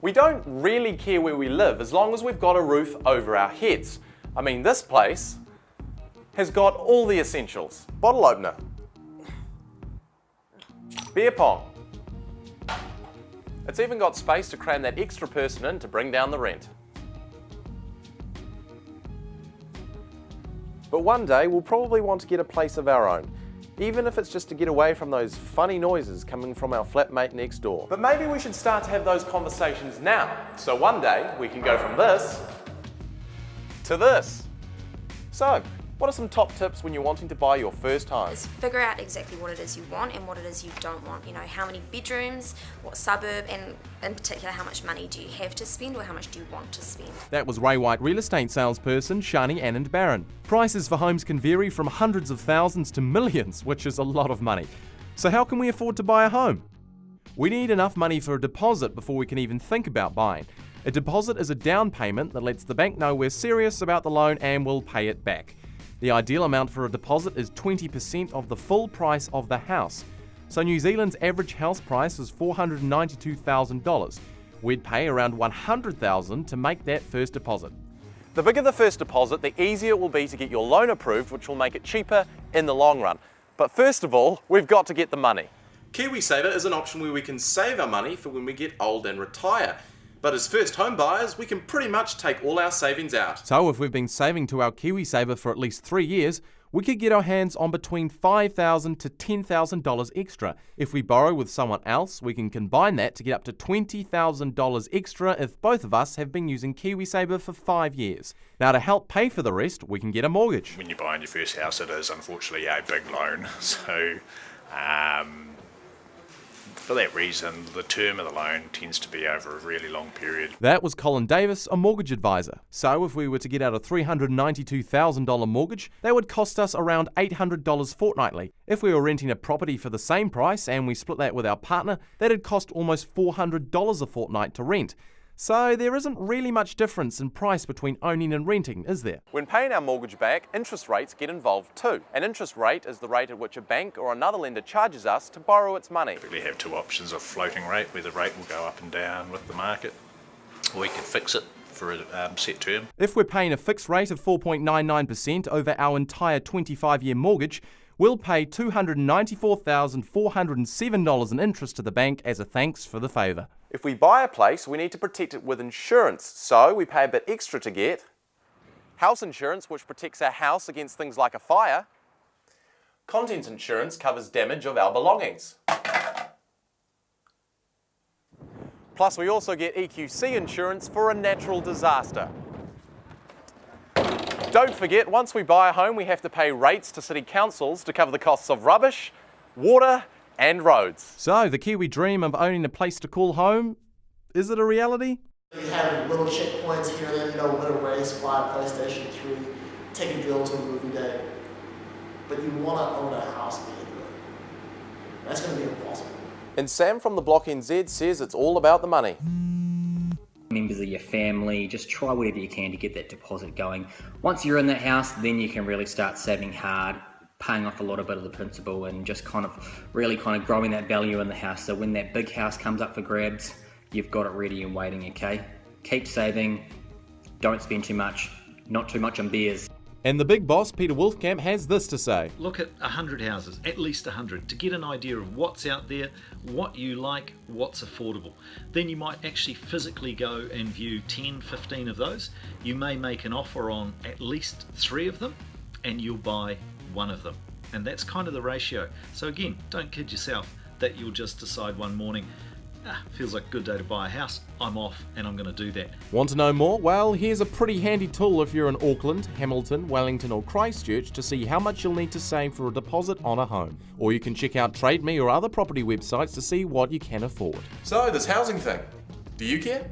We don't really care where we live as long as we've got a roof over our heads. I mean, this place has got all the essentials. Bottle opener, beer pong. It's even got space to cram that extra person in to bring down the rent. But one day we'll probably want to get a place of our own, even if it's just to get away from those funny noises coming from our flatmate next door. But maybe we should start to have those conversations now, so one day we can go from this to this. So, what are some top tips when you're wanting to buy your first home? Is figure out exactly what it is you want and what it is you don't want. You know, how many bedrooms, what suburb, and in particular, how much money do you have to spend or how much do you want to spend? That was Ray White real estate salesperson Shani Anand Barron. Prices for homes can vary from hundreds of thousands to millions, which is a lot of money. So how can we afford to buy a home? We need enough money for a deposit before we can even think about buying. A deposit is a down payment that lets the bank know we're serious about the loan and we'll pay it back. The ideal amount for a deposit is 20% of the full price of the house. So New Zealand's average house price is $492,000. We'd pay around $100,000 to make that first deposit. The bigger the first deposit, the easier it will be to get your loan approved, which will make it cheaper in the long run. But first of all, we've got to get the money. KiwiSaver is an option where we can save our money for when we get old and retire. But as first home buyers, we can pretty much take all our savings out. So if we've been saving to our KiwiSaver for at least 3 years, we could get our hands on between $5,000 to $10,000 extra. If we borrow with someone else, we can combine that to get up to $20,000 extra if both of us have been using KiwiSaver for 5 years. Now to help pay for the rest, we can get a mortgage. When you're buying your first house, it is unfortunately a big loan. So for that reason, the term of the loan tends to be over a really long period. That was Colin Davis, a mortgage advisor. So if we were to get out a $392,000 mortgage, that would cost us around $800 fortnightly. If we were renting a property for the same price and we split that with our partner, that'd cost almost $400 a fortnight to rent. So there isn't really much difference in price between owning and renting, is there? When paying our mortgage back, interest rates get involved too. An interest rate is the rate at which a bank or another lender charges us to borrow its money. We have two options of floating rate, where the rate will go up and down with the market, or we can fix it for a set term. If we're paying a fixed rate of 4.99% over our entire 25-year mortgage, we'll pay $294,407 in interest to the bank as a thanks for the favour. If we buy a place, we need to protect it with insurance, so we pay a bit extra to get house insurance, which protects our house against things like a fire. Contents insurance covers damage of our belongings. Plus we also get EQC insurance for a natural disaster. Don't forget, once we buy a home, we have to pay rates to city councils to cover the costs of rubbish, water and roads. So, the Kiwi dream of owning a place to call home, is it a reality? You have little checkpoints here and there, you know, win a race, buy a PlayStation 3, take a girl to a movie day. But you want to own a house at the end of it. That's going to be impossible. And Sam from the Block NZ says it's all about the money. Members of your family, just try whatever you can to get that deposit going. Once you're in that house, then you can really start saving hard, paying off a lot of bit of the principal and just really growing that value in the house. So when that big house comes up for grabs, you've got it ready and waiting, okay? Keep saving, don't spend too much, not too much on beers. And the big boss, Peter Wolfkamp, has this to say. Look at 100 houses, at least 100, to get an idea of what's out there, what you like, what's affordable. Then you might actually physically go and view 10, 15 of those. You may make an offer on at least 3 of them, and you'll buy 1 of them. And that's kind of the ratio. So again, don't kid yourself that you'll just decide one morning, feels like a good day to buy a house, I'm off and I'm going to do that. Want to know more? Well, here's a pretty handy tool if you're in Auckland, Hamilton, Wellington or Christchurch to see how much you'll need to save for a deposit on a home. Or you can check out TradeMe or other property websites to see what you can afford. So, this housing thing, do you care?